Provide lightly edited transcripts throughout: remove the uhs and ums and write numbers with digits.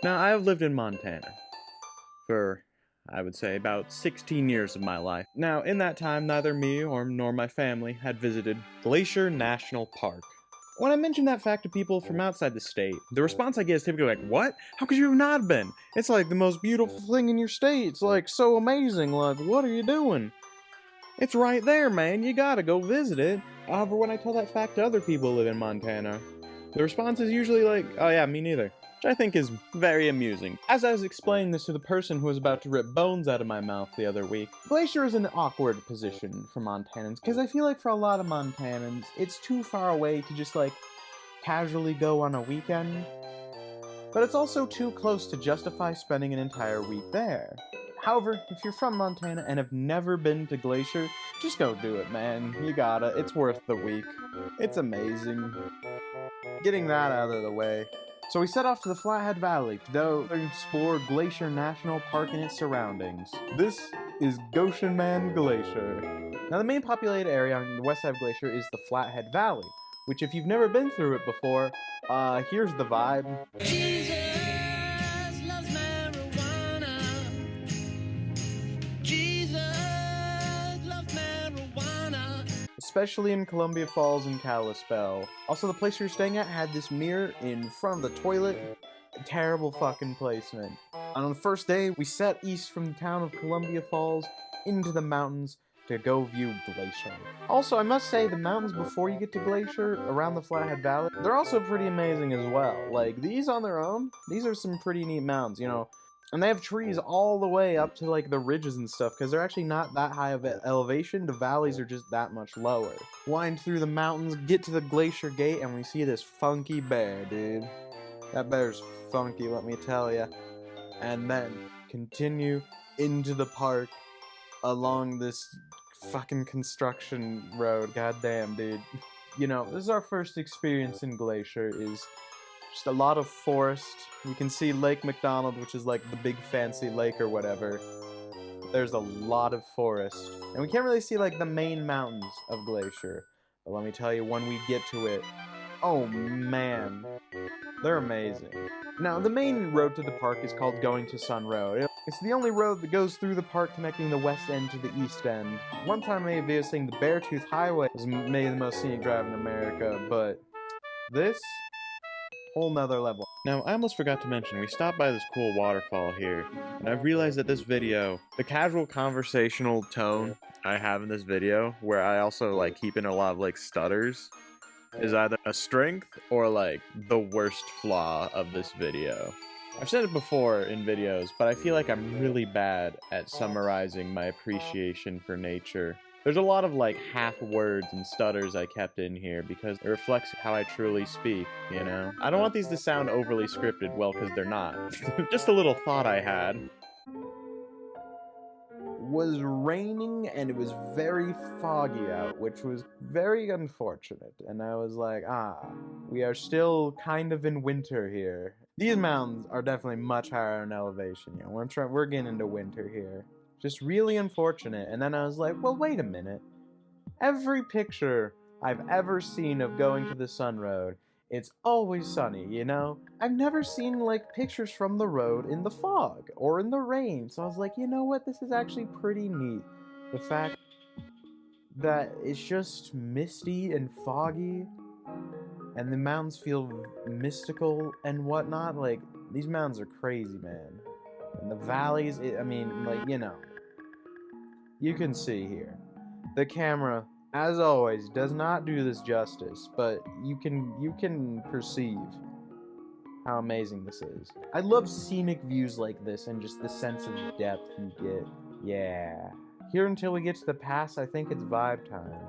Now, I have lived in Montana for, I would say, about 16 years of my life. Now, in that time, neither me nor my family had visited Glacier National Park. When I mention that fact to people from outside the state, the response I get is typically like, "What? How could you have not been? It's like the most beautiful thing in your state. It's like so amazing. Like, what are you doing? It's right there, man. You gotta go visit it." However, when I tell that fact to other people who live in Montana, the response is usually like, "Oh yeah, me neither." Which I think is very amusing. As I was explaining this to the person who was about to rip bones out of my mouth the other week, Glacier is an awkward position for Montanans, because I feel like for a lot of Montanans, it's too far away to just like casually go on a weekend, but it's also too close to justify spending an entire week there. However, if you're from Montana and have never been to Glacier, just go do it, man. You gotta. It's worth the week. It's amazing. Getting that out of the way. So we set off to the Flathead Valley to go explore Glacier National Park and its surroundings. This is Goshen Man Glacier. Now the main populated area on the west side of Glacier is the Flathead Valley, which if you've never been through it before, here's the vibe. Jesus loves marijuana. Jesus loves marijuana. Especially in Columbia Falls and Kalispell. Also, the place we were staying at had this mirror in front of the toilet. Terrible fucking placement. And on the first day, we set east from the town of Columbia Falls into the mountains to go view Glacier. Also, I must say, the mountains before you get to Glacier, around the Flathead Valley, they're also pretty amazing as well. Like, these on their own, these are some pretty neat mountains, you know. And they have trees all the way up to, like, the ridges and stuff, because they're actually not that high of elevation. The valleys are just that much lower. Wind through the mountains, get to the Glacier Gate, and we see this funky bear, dude. That bear's funky, let me tell ya. And then continue into the park along this fucking construction road. Goddamn, dude. You know, this is our first experience in Glacier, is just a lot of forest. You can see Lake McDonald, which is like the big fancy lake or whatever. There's a lot of forest. And we can't really see like the main mountains of Glacier. But let me tell you, when we get to it, oh man, they're amazing. Now, the main road to the park is called Going to Sun Road. It's the only road that goes through the park connecting the west end to the east end. One time I made a video saying the Beartooth Highway was maybe the most scenic drive in America, but this, whole nother level. Now, I almost forgot to mention, we stopped by this cool waterfall here, and I've realized that this video, the casual conversational tone I have in this video, where I also like keep in a lot of like stutters, is either a strength or like the worst flaw of this video. I've said it before in videos, but I feel like I'm really bad at summarizing my appreciation for nature. There's a lot of like half words and stutters I kept in here because it reflects how I truly speak, you know? I don't want these to sound overly scripted, well, because they're not. Just a little thought I had. It was raining and it was very foggy out, which was very unfortunate. And I was like, we are still kind of in winter here. These mountains are definitely much higher in elevation. You know, we're getting into winter here. Just really unfortunate. And then I was like, well, wait a minute. Every picture I've ever seen of going to the Sun Road, it's always sunny, you know? I've never seen, like, pictures from the road in the fog or in the rain. So I was like, you know what? This is actually pretty neat. The fact that it's just misty and foggy and the mountains feel mystical and whatnot. Like, these mountains are crazy, man. And the valleys, I mean, like, you know. You can see here. The camera, as always, does not do this justice, but you can perceive how amazing this is. I love scenic views like this and just the sense of depth you get. Yeah. Here until we get to the pass, I think it's vibe time.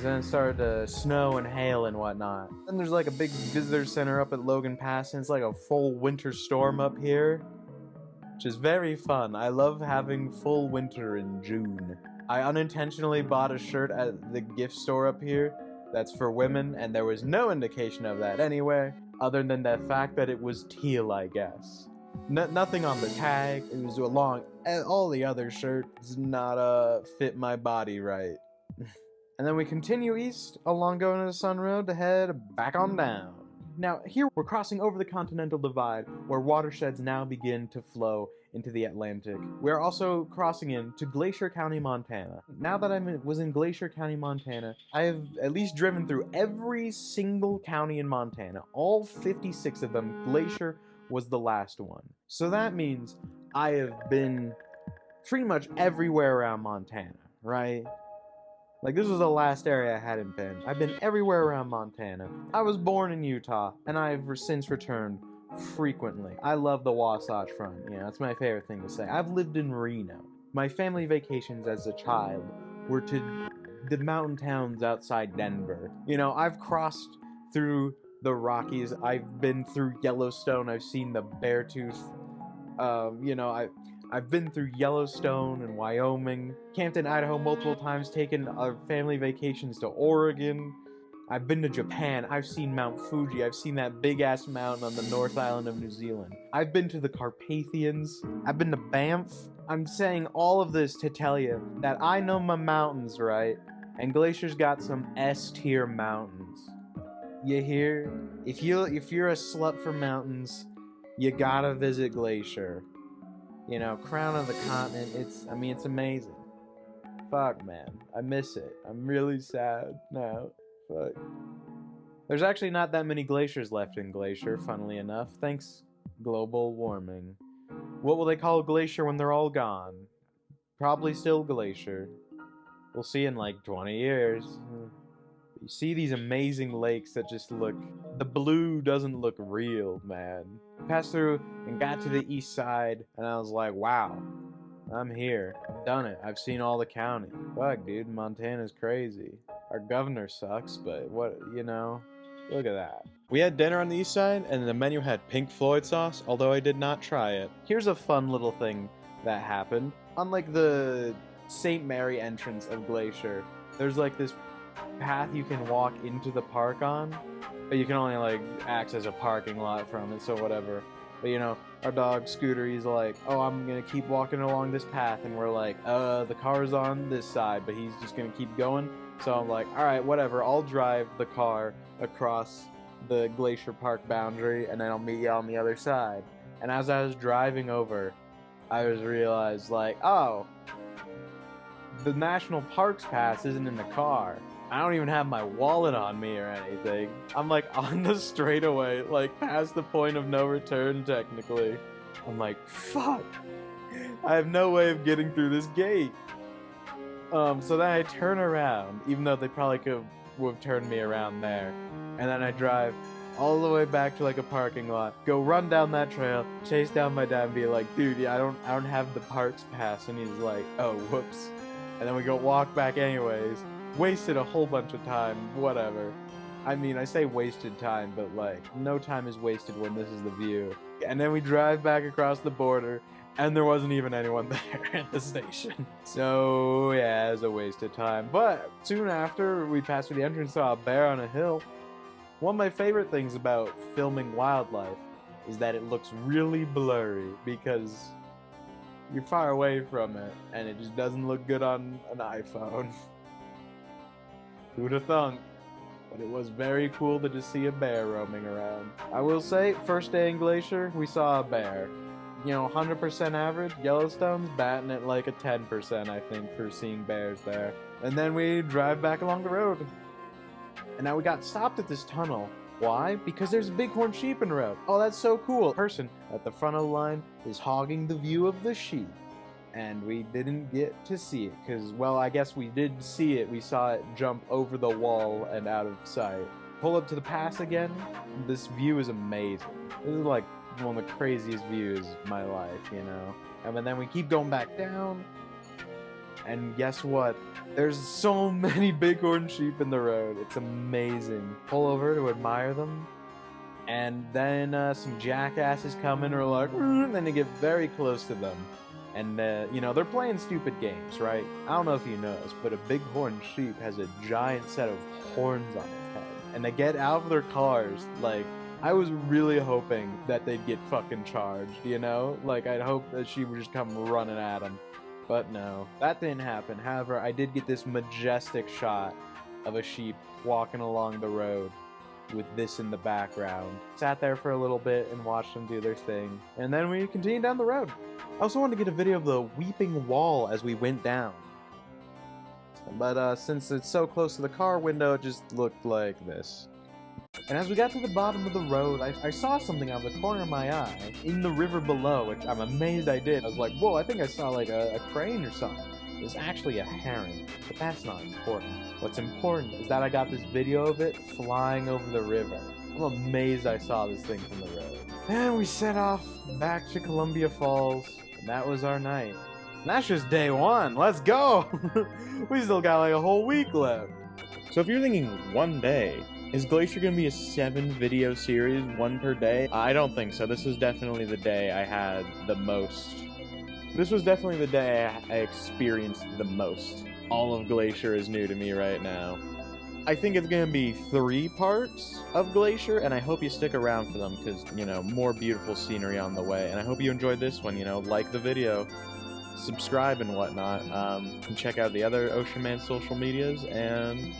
then it started to snow and hail and whatnot. Then there's like a big visitor center up at Logan Pass, and it's like a full winter storm up here, which is very fun. I love having full winter in June. I unintentionally bought a shirt at the gift store up here that's for women, and there was no indication of that anywhere, other than the fact that it was teal, I guess. Nothing on the tag. It was along. All the other shirts not fit my body right. And then we continue east along going to the Sun Road to head back on down. Now, here we're crossing over the Continental Divide, where watersheds now begin to flow into the Atlantic. We're also crossing into Glacier County, Montana. Now that I was in Glacier County, Montana, I have at least driven through every single county in Montana. All 56 of them. Glacier was the last one. So that means I have been pretty much everywhere around Montana, right? Like, this was the last area I hadn't been. I've been everywhere around Montana. I was born in Utah, and I've since returned frequently. I love the Wasatch Front. You know, it's my favorite thing to say. I've lived in Reno. My family vacations as a child were to the mountain towns outside Denver. You know, I've crossed through the Rockies. I've been through Yellowstone. I've seen the Beartooth. You know, I've been through Yellowstone and Wyoming, camped in Idaho multiple times, taken family vacations to Oregon. I've been to Japan. I've seen Mount Fuji. I've seen that big-ass mountain on the North Island of New Zealand. I've been to the Carpathians. I've been to Banff. I'm saying all of this to tell you that I know my mountains, right? And Glacier's got some S-tier mountains. You hear? If you're a slut for mountains, you gotta visit Glacier. You know, crown of the continent, it's amazing. Fuck, man. I miss it. I'm really sad now. Fuck. There's actually not that many glaciers left in Glacier, funnily enough. Thanks, global warming. What will they call Glacier when they're all gone? Probably still Glacier. We'll see in like 20 years. You see these amazing lakes that just look... The blue doesn't look real, man. Passed through and got to the east side, and I was like, wow, I'm here. I've done it. I've seen all the county. Fuck, dude, Montana's crazy. Our governor sucks, but what, you know, look at that. We had dinner on the east side, and the menu had Pink Floyd sauce, although I did not try it. Here's a fun little thing that happened. Unlike the St. Mary entrance of Glacier, there's like this path you can walk into the park on, but you can only like access a parking lot from it, so whatever. But you know, our dog Scooter, he's like, oh, I'm gonna keep walking along this path, and we're like, the car's on this side, but he's just gonna keep going. So I'm like, all right, whatever, I'll drive the car across the Glacier Park boundary, and then I'll meet you on the other side. And as I was driving over, I realized like, oh, the National Parks Pass isn't in the car. I don't even have my wallet on me or anything. I'm like on the straightaway, like past the point of no return technically. I'm like, fuck. I have no way of getting through this gate. So then I turn around, even though they probably would have turned me around there. And then I drive all the way back to like a parking lot, go run down that trail, chase down my dad and be like, dude, yeah, I don't have the parks pass. And he's like, oh, whoops. And then we go walk back anyways. Wasted a whole bunch of time, whatever. I mean, I say wasted time, but like, no time is wasted when this is the view. And then we drive back across the border, and there wasn't even anyone there at the station. So, yeah, it was a waste of time. But soon after we passed through the entrance, saw a bear on a hill. One of my favorite things about filming wildlife is that it looks really blurry because you're far away from it, and it just doesn't look good on an iPhone. Who'd have thunk? But it was very cool to just see a bear roaming around. I will say, first day in Glacier, we saw a bear. You know, 100% average, Yellowstone's batting at like a 10%, I think, for seeing bears there. And then we drive back along the road. And now we got stopped at this tunnel. Why? Because there's a bighorn sheep in the road. Oh, that's so cool. A person at the front of the line is hogging the view of the sheep. And we didn't get to see it, because, well, I guess we did see it. We saw it jump over the wall and out of sight. Pull up to the pass again. This view is amazing. This is like one of the craziest views of my life, you know? And then we keep going back down. And guess what? There's so many bighorn sheep in the road. It's amazing. Pull over to admire them. And then some jackasses come in and are like, and then they get very close to them. And, you know, they're playing stupid games, right? I don't know if you noticed, but a bighorn sheep has a giant set of horns on its head. And they get out of their cars, like, I was really hoping that they'd get fucking charged, you know? Like, I'd hope that she would just come running at them. But no, that didn't happen. However, I did get this majestic shot of a sheep walking along the road with this in the background. Sat there for a little bit and watched them do their thing. And then we continued down the road. I also wanted to get a video of the weeping wall as we went down. But since it's so close to the car window, it just looked like this. And as we got to the bottom of the road, I saw something out of the corner of my eye in the river below, which I'm amazed I did. I was like, whoa, I think I saw like a crane or something. It was actually a heron, but that's not important. What's important is that I got this video of it flying over the river. I'm amazed I saw this thing from the road. And we set off back to Columbia Falls, and that was our night. And that's just day one. Let's go! We still got like a whole week left. So if you're thinking one day, is Glacier gonna be a 7-video series, one per day? I don't think so. This was definitely the day I had the most. This was definitely the day I experienced the most. All of Glacier is new to me right now. I think it's gonna be 3 parts of Glacier, and I hope you stick around for them, because, you know, more beautiful scenery on the way. And I hope you enjoyed this one, you know, like the video, subscribe and whatnot, and check out the other Ocean Man social medias, and